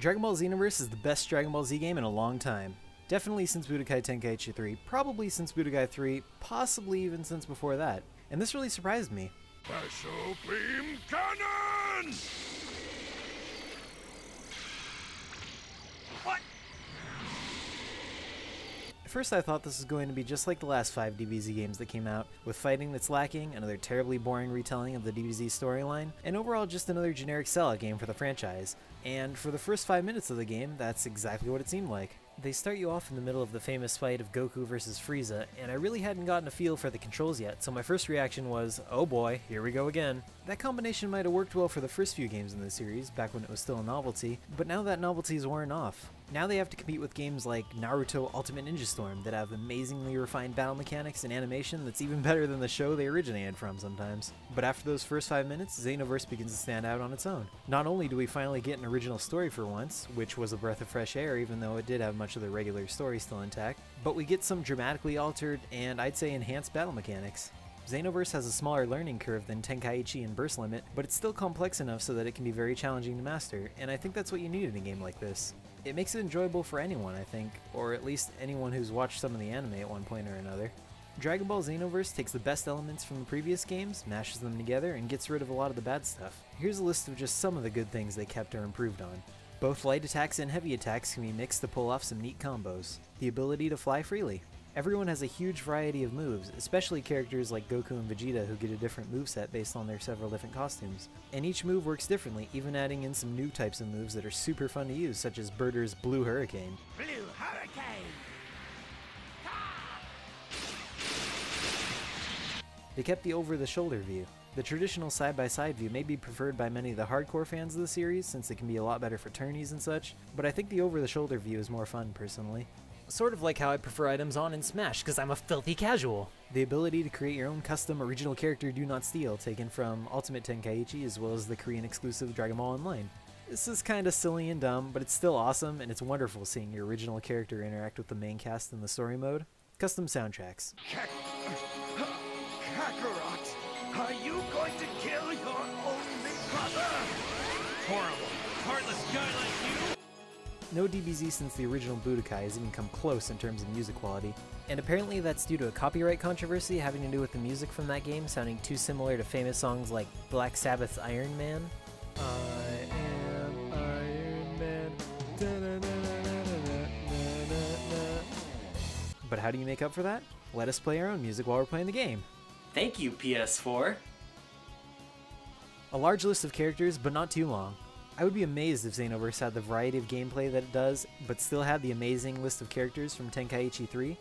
Dragon Ball Xenoverse is the best Dragon Ball Z game in a long time. Definitely since Budokai Tenkaichi 3, probably since Budokai 3, possibly even since before that. And this really surprised me. Special Beam Cannon! What? At first I thought this was going to be just like the last 5 DBZ games that came out, with fighting that's lacking, another terribly boring retelling of the DBZ storyline, and overall just another generic sellout game for the franchise. And for the first 5 minutes of the game, that's exactly what it seemed like. They start you off in the middle of the famous fight of Goku versus Frieza, and I really hadn't gotten a feel for the controls yet, so my first reaction was, oh boy, here we go again. That combination might have worked well for the first few games in the series, back when it was still a novelty, but now that novelty is worn off. Now they have to compete with games like Naruto Ultimate Ninja Storm that have amazingly refined battle mechanics and animation that's even better than the show they originated from sometimes. But after those first 5 minutes, Xenoverse begins to stand out on its own. Not only do we finally get an original story for once, which was a breath of fresh air even though it did have much of the regular story still intact, but we get some dramatically altered and I'd say enhanced battle mechanics. Xenoverse has a smaller learning curve than Tenkaichi and Burst Limit, but it's still complex enough so that it can be very challenging to master, and I think that's what you need in a game like this. It makes it enjoyable for anyone, I think, or at least anyone who's watched some of the anime at one point or another. Dragon Ball Xenoverse takes the best elements from the previous games, mashes them together, and gets rid of a lot of the bad stuff. Here's a list of just some of the good things they kept or improved on. Both light attacks and heavy attacks can be mixed to pull off some neat combos. The ability to fly freely. Everyone has a huge variety of moves, especially characters like Goku and Vegeta who get a different moveset based on their several different costumes. And each move works differently, even adding in some new types of moves that are super fun to use, such as Birder's Blue Hurricane. Blue Hurricane! They kept the over-the-shoulder view. The traditional side-by-side view may be preferred by many of the hardcore fans of the series, since it can be a lot better for tourneys and such, but I think the over-the-shoulder view is more fun, personally. Sort of like how I prefer items on in Smash, because I'm a filthy casual. The ability to create your own custom original character Do Not Steal, taken from Ultimate Tenkaichi as well as the Korean exclusive Dragon Ball Online. This is kinda silly and dumb, but it's still awesome, and it's wonderful seeing your original character interact with the main cast in the story mode. Custom soundtracks. Kakarot, are you going to kill your only brother? Horrible, heartless guy like you? No DBZ since the original Budokai has even come close in terms of music quality, and apparently that's due to a copyright controversy having to do with the music from that game sounding too similar to famous songs like Black Sabbath's Iron Man. I am Iron Man. But how do you make up for that? Let us play our own music while we're playing the game. Thank you, PS4. A large list of characters, but not too long. I would be amazed if Xenoverse had the variety of gameplay that it does, but still had the amazing list of characters from Tenkaichi 3.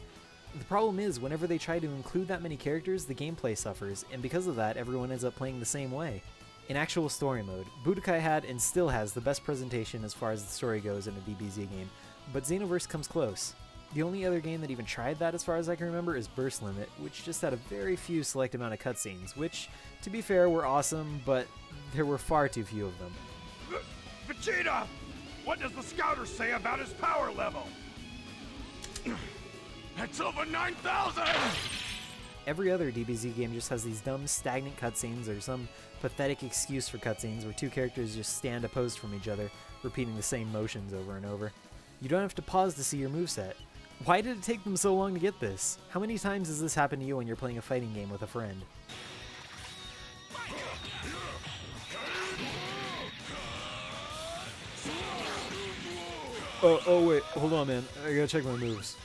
The problem is, whenever they try to include that many characters, the gameplay suffers, and because of that, everyone ends up playing the same way. In actual story mode, Budokai had and still has the best presentation as far as the story goes in a DBZ game, but Xenoverse comes close. The only other game that even tried that as far as I can remember is Burst Limit, which just had a very few select amount of cutscenes, which, to be fair, were awesome, but there were far too few of them. Vegeta! What does the scouter say about his power level? It's over 9,000! Every other DBZ game just has these dumb, stagnant cutscenes or some pathetic excuse for cutscenes where two characters just stand opposed from each other, repeating the same motions over and over. You don't have to pause to see your moveset. Why did it take them so long to get this? How many times has this happened to you when you're playing a fighting game with a friend? Oh wait, hold on man, I gotta check my moves.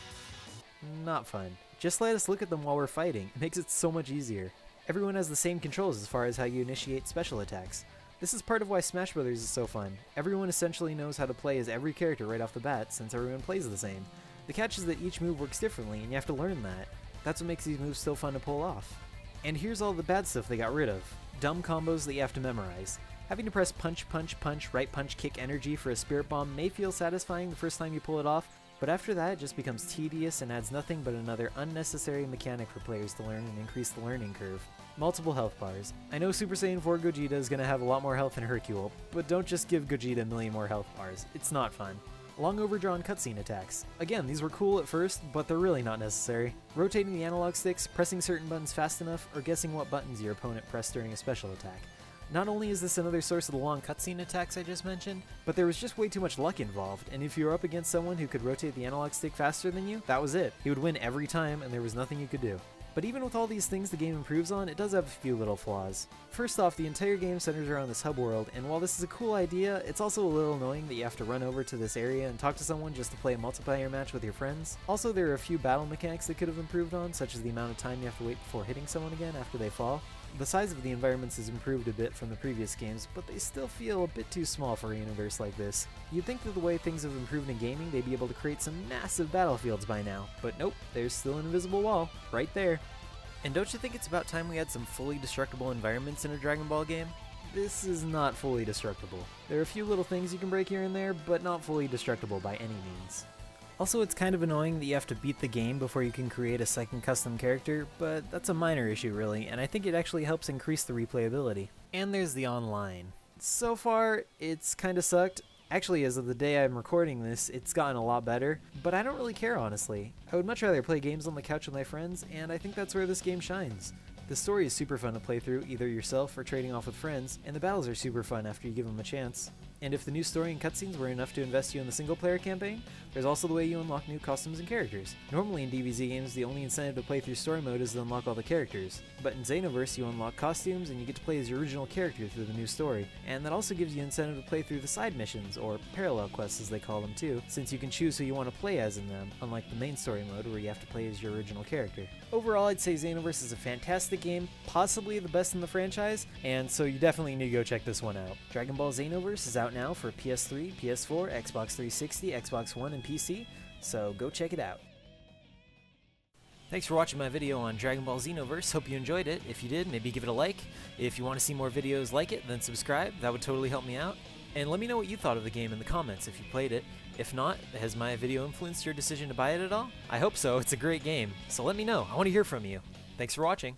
Not fun. Just let us look at them while we're fighting, it makes it so much easier. Everyone has the same controls as far as how you initiate special attacks. This is part of why Smash Bros. Is so fun. Everyone essentially knows how to play as every character right off the bat, since everyone plays the same. The catch is that each move works differently, and you have to learn that. That's what makes these moves still fun to pull off. And here's all the bad stuff they got rid of. Dumb combos that you have to memorize. Having to press punch, punch, punch, right punch, kick energy for a spirit bomb may feel satisfying the first time you pull it off, but after that it just becomes tedious and adds nothing but another unnecessary mechanic for players to learn and increase the learning curve. Multiple health bars. I know Super Saiyan 4 Gogeta is going to have a lot more health than Hercule, but don't just give Gogeta a million more health bars. It's not fun. Long overdrawn cutscene attacks. Again, these were cool at first, but they're really not necessary. Rotating the analog sticks, pressing certain buttons fast enough, or guessing what buttons your opponent pressed during a special attack. Not only is this another source of the long cutscene attacks I just mentioned, but there was just way too much luck involved, and if you were up against someone who could rotate the analog stick faster than you, that was it. He would win every time and there was nothing you could do. But even with all these things the game improves on, it does have a few little flaws. First off, the entire game centers around this hub world, and while this is a cool idea, it's also a little annoying that you have to run over to this area and talk to someone just to play a multiplayer match with your friends. Also, there are a few battle mechanics that could have improved on, such as the amount of time you have to wait before hitting someone again after they fall. The size of the environments has improved a bit from the previous games, but they still feel a bit too small for a universe like this. You'd think that the way things have improved in gaming, they'd be able to create some massive battlefields by now, but nope, there's still an invisible wall, right there. And don't you think it's about time we had some fully destructible environments in a Dragon Ball game? This is not fully destructible. There are a few little things you can break here and there, but not fully destructible by any means. Also, it's kind of annoying that you have to beat the game before you can create a second custom character, but that's a minor issue really, and I think it actually helps increase the replayability. And there's the online. So far, it's kinda sucked. Actually, as of the day I'm recording this, it's gotten a lot better, but I don't really care honestly. I would much rather play games on the couch with my friends, and I think that's where this game shines. The story is super fun to play through, either yourself or trading off with friends, and the battles are super fun after you give them a chance. And if the new story and cutscenes were enough to invest you in the single player campaign, there's also the way you unlock new costumes and characters. Normally in DBZ games, the only incentive to play through story mode is to unlock all the characters, but in Xenoverse you unlock costumes and you get to play as your original character through the new story, and that also gives you incentive to play through the side missions, or parallel quests as they call them too, since you can choose who you want to play as in them, unlike the main story mode where you have to play as your original character. Overall, I'd say Xenoverse is a fantastic game, possibly the best in the franchise, and so you definitely need to go check this one out. Dragon Ball Xenoverse is out now for PS3, PS4, Xbox 360, Xbox One, and PC, so go check it out. Thanks for watching my video on Dragon Ball Xenoverse. Hope you enjoyed it. If you did, maybe give it a like. If you want to see more videos like it, then subscribe. That would totally help me out. And let me know what you thought of the game in the comments if you played it. If not, has my video influenced your decision to buy it at all? I hope so. It's a great game. So let me know. I want to hear from you. Thanks for watching.